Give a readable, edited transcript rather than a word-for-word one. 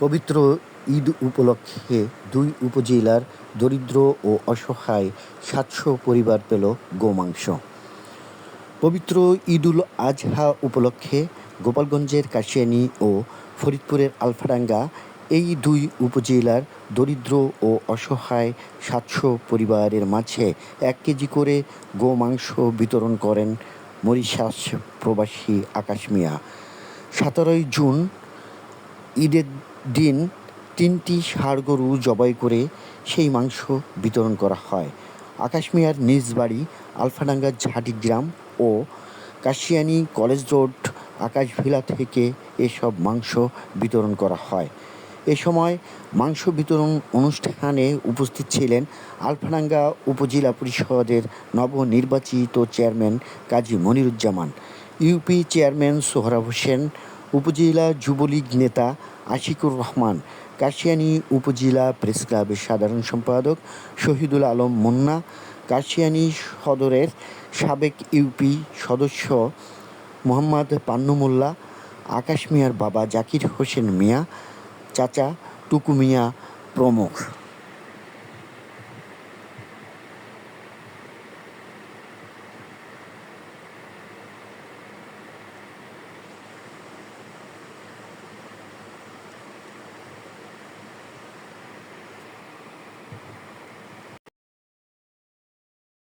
পবিত্র ঈদ উপলক্ষে দুই উপজেলার দরিদ্র ও অসহায় ৭০০ পরিবার পেল গোমাংস। পবিত্র ঈদুল আজহা উপলক্ষে গোপালগঞ্জের কাশিয়ানী ও ফরিদপুরের আলফাডাঙ্গা এই দুই উপজেলার দরিদ্র ও অসহায় ৭০০ পরিবারের মাঝে ১ কেজি করে গোমাংস বিতরণ করেন মরিশাস প্রবাসী আকাশ মিয়া। ১৭ জুন ঈদের দিন ৩টি ষাঁড় গরু জবাই করে সেই মাংস বিতরণ করা হয়। আকাশ মিয়ার নিজ বাড়ি আলফাডাঙ্গা ঝাটিগ্রাম ও কাশিয়ানী কলেজ রোড আকাশ ভিলা থেকে এসব মাংস বিতরণ করা হয়। এ সময় মাংস বিতরণ অনুষ্ঠানে উপস্থিত ছিলেন আলফাডাঙ্গা উপজেলা পরিষদের নবনির্বাচিত চেয়ারম্যান কাজী মনিরুজ্জামান, ইউপি চেয়ারম্যান সোহরাব হোসেন, উপজেলা যুবলীগ নেতা আশিকুর রহমান, কাশিয়ানী উপজেলা প্রেসক্লাবের সাধারণ সম্পাদক শহীদুল আলম মুন্না, কাশিয়ানী সদরের সাবেক ইউপি সদস্য মোহাম্মদ পান্নু মোল্লা, আকাশ মিয়ার বাবা জাকির হোসেন মিয়া, চাচা টুকু মিয়া প্রমুখ।